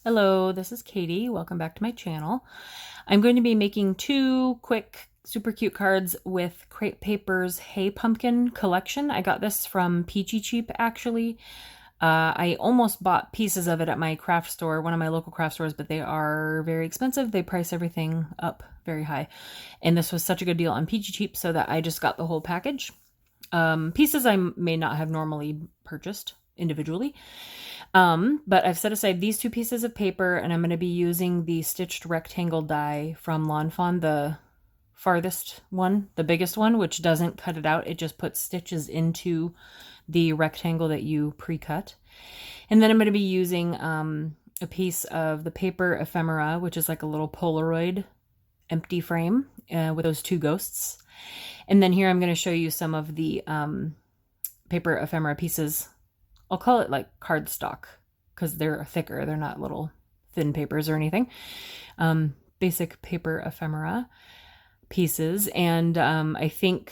Hello, this is Katie. Welcome back to my channel. I'm going to be making two quick, super cute cards with Crate Paper's Hey Pumpkin collection. I got this from Peachy Cheap, actually. I almost bought pieces of it at my craft store, one of my local craft stores, but they are very expensive. They price everything up very high. And this was such a good deal on Peachy Cheap, so that I just got the whole package. Pieces I may not have normally purchased individually. But I've set aside these two pieces of paper, and I'm going to be using the stitched rectangle die from Lawn Fawn, the farthest one, the biggest one, which doesn't cut it out. It just puts stitches into the rectangle that you pre-cut. And then I'm going to be using a piece of the paper ephemera, which is like a little Polaroid empty frame with those two ghosts. And then here I'm going to show you some of the paper ephemera pieces. I'll call it like cardstock because they're thicker. They're not little thin papers or anything. Basic paper ephemera pieces. And I think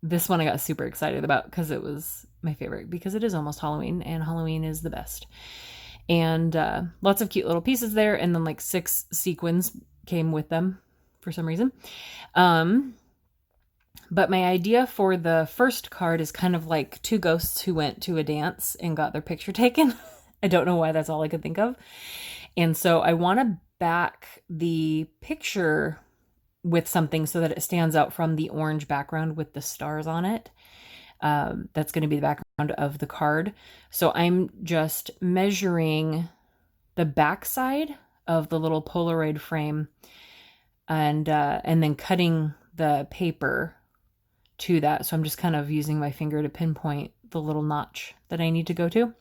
this one I got super excited about because it was my favorite, because it is almost Halloween and Halloween is the best. And lots of cute little pieces there. And then like 6 sequins came with them for some reason. But my idea for the first card is kind of like two ghosts who went to a dance and got their picture taken. I don't know why, that's all I could think of. And so I want to back the picture with something so that it stands out from the orange background with the stars on it. That's going to be the background of the card. So I'm just measuring the backside of the little Polaroid frame and then cutting the paper to that. So I'm just kind of using my finger to pinpoint the little notch that I need to go to.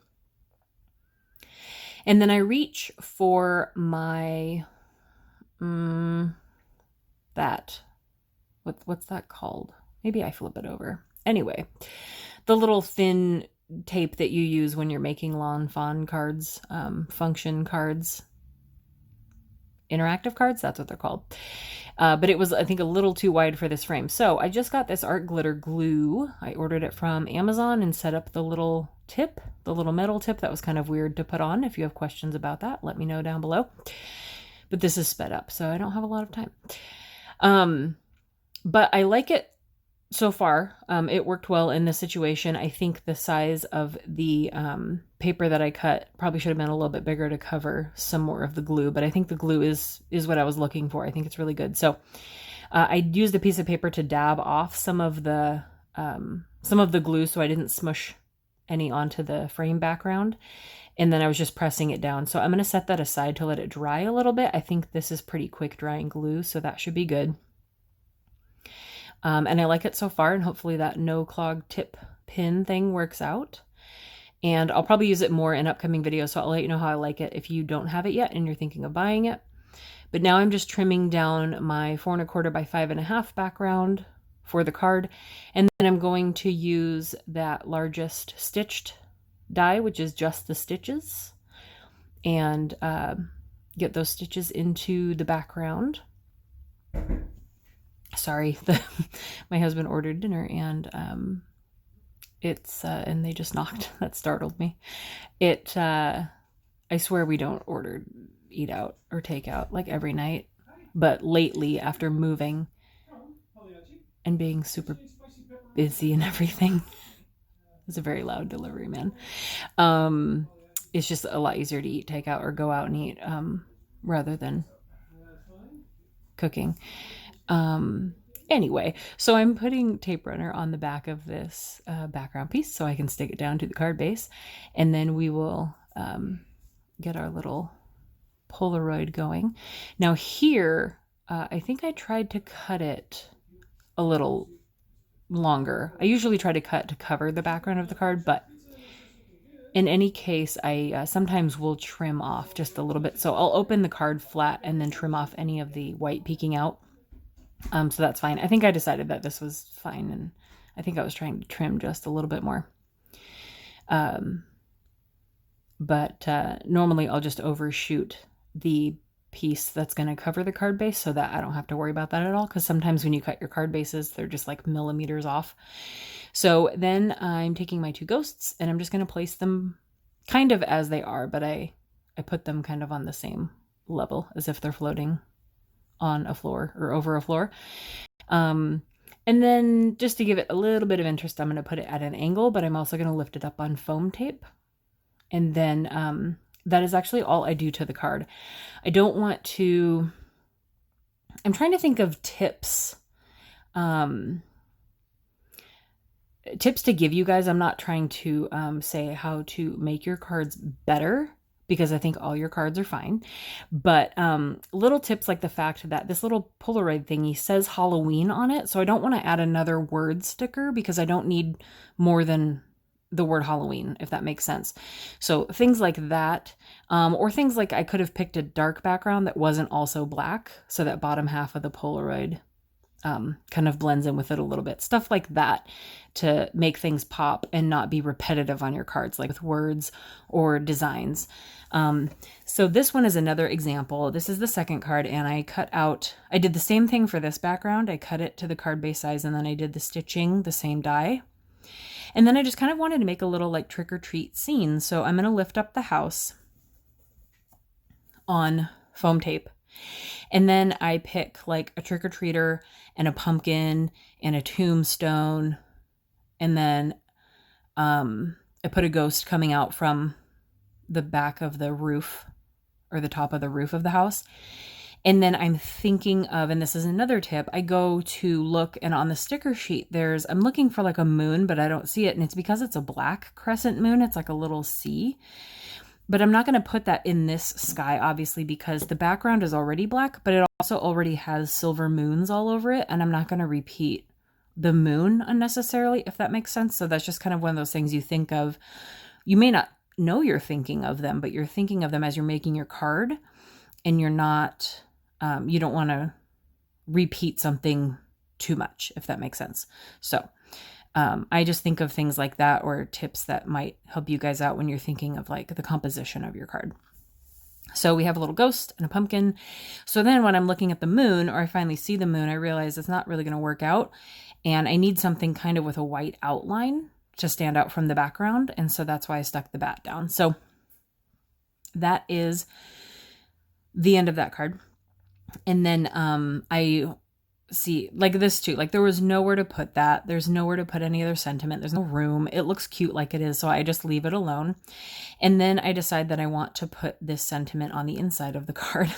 And then I reach for my, what's that called? Maybe I flip it over. Anyway, the little thin tape that you use when you're making Lawn Fawn cards, function cards, interactive cards, that's what they're called. But it was, I think, a little too wide for this frame. So I just got this art glitter glue. I ordered it from Amazon and set up the little tip, the little metal tip. That was kind of weird to put on. If you have questions about that, let me know down below. But this is sped up, so I don't have a lot of time. But I like it so far. It worked well in this situation. I think the size of the paper that I cut probably should have been a little bit bigger to cover some more of the glue, but I think the glue is what I was looking for. I think it's really good. So I used a piece of paper to dab off some of the glue so I didn't smush any onto the frame background. And then I was just pressing it down. So I'm going to set that aside to let it dry a little bit. I think this is pretty quick drying glue, so that should be good. And I like it so far, and hopefully that no clog tip pin thing works out. And I'll probably use it more in upcoming videos, so I'll let you know how I like it if you don't have it yet and you're thinking of buying it. But now I'm just trimming down my 4 1/4 by 5 1/2 background for the card. And then I'm going to use that largest stitched die, which is just the stitches, and get those stitches into the background. Sorry, my husband ordered dinner and it's and they just knocked. That startled me. I swear we don't eat out or take out like every night, but lately after moving and being super busy and everything, it's a very loud delivery man. It's just a lot easier to eat takeout or go out and eat rather than cooking. Anyway, so I'm putting tape runner on the back of this background piece so I can stick it down to the card base, and then we will get our little Polaroid going. Now here, I think I tried to cut it a little longer. I usually try to cut to cover the background of the card, but in any case, I sometimes will trim off just a little bit. So I'll open the card flat and then trim off any of the white peeking out. So that's fine. I think I decided that this was fine, and I think I was trying to trim just a little bit more. But normally I'll just overshoot the piece that's going to cover the card base so that I don't have to worry about that at all, because sometimes when you cut your card bases, they're just like millimeters off. So then I'm taking my two ghosts and I'm just going to place them kind of as they are, but I I put them kind of on the same level as if they're floating on a floor or over a floor. And then just to give it a little bit of interest, I'm going to put it at an angle, but I'm also going to lift it up on foam tape. And then that is actually all I do to the card. I don't want to, I'm trying to think of tips. Tips to give you guys. I'm not trying to say how to make your cards better, because I think all your cards are fine. But little tips like the fact that this little Polaroid thingy says Halloween on it. So I don't want to add another word sticker because I don't need more than the word Halloween, if that makes sense. So things like that, or things like I could have picked a dark background that wasn't also black, so that bottom half of the Polaroid kind of blends in with it a little bit. Stuff like that to make things pop and not be repetitive on your cards, like with words or designs. So this one is another example. This is the second card, and I did the same thing for this background. I cut it to the card base size, and then I did the stitching, the same die. And then I just kind of wanted to make a little like trick or treat scene. So I'm going to lift up the house on foam tape. And then I pick like a trick-or-treater and a pumpkin and a tombstone. And then I put a ghost coming out from the back of the roof or the top of the roof of the house. And then I'm thinking of, and this is another tip, I go to look, and on the sticker sheet, I'm looking for like a moon, but I don't see it. And it's because it's a black crescent moon. It's like a little C. But I'm not going to put that in this sky, obviously, because the background is already black, but it also already has silver moons all over it. And I'm not going to repeat the moon unnecessarily, if that makes sense. So that's just kind of one of those things you think of. You may not know you're thinking of them, but you're thinking of them as you're making your card, and you're not, you don't want to repeat something too much, if that makes sense. So I just think of things like that, or tips that might help you guys out when you're thinking of like the composition of your card. So we have a little ghost and a pumpkin. So then when I'm looking at the moon, or I finally see the moon, I realize it's not really going to work out. And I need something kind of with a white outline to stand out from the background. And so that's why I stuck the bat down. So that is the end of that card. And then I see like this too, like there was nowhere to put that. There's nowhere to put any other sentiment. There's no room. It looks cute like it is. So I just leave it alone. And then I decide that I want to put this sentiment on the inside of the card.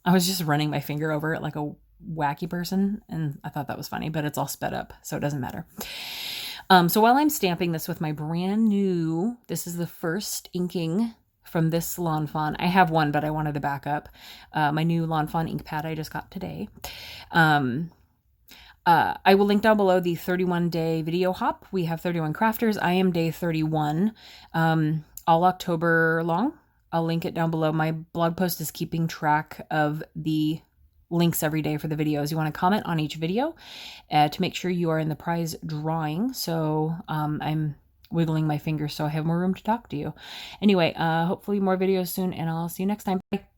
I was just running my finger over it like a wacky person, and I thought that was funny, but it's all sped up, so it doesn't matter. So while I'm stamping this with my brand new, this is the first inking from this Lawn Fawn. I have one, but I wanted to back up. My new Lawn Fawn ink pad I just got today. I will link down below the 31-day video hop. We have 31 crafters. I am day 31, all October long. I'll link it down below. My blog post is keeping track of the links every day for the videos. You want to comment on each video to make sure you are in the prize drawing. So I'm wiggling my fingers so I have more room to talk to you. Anyway, hopefully more videos soon, and I'll see you next time. Bye.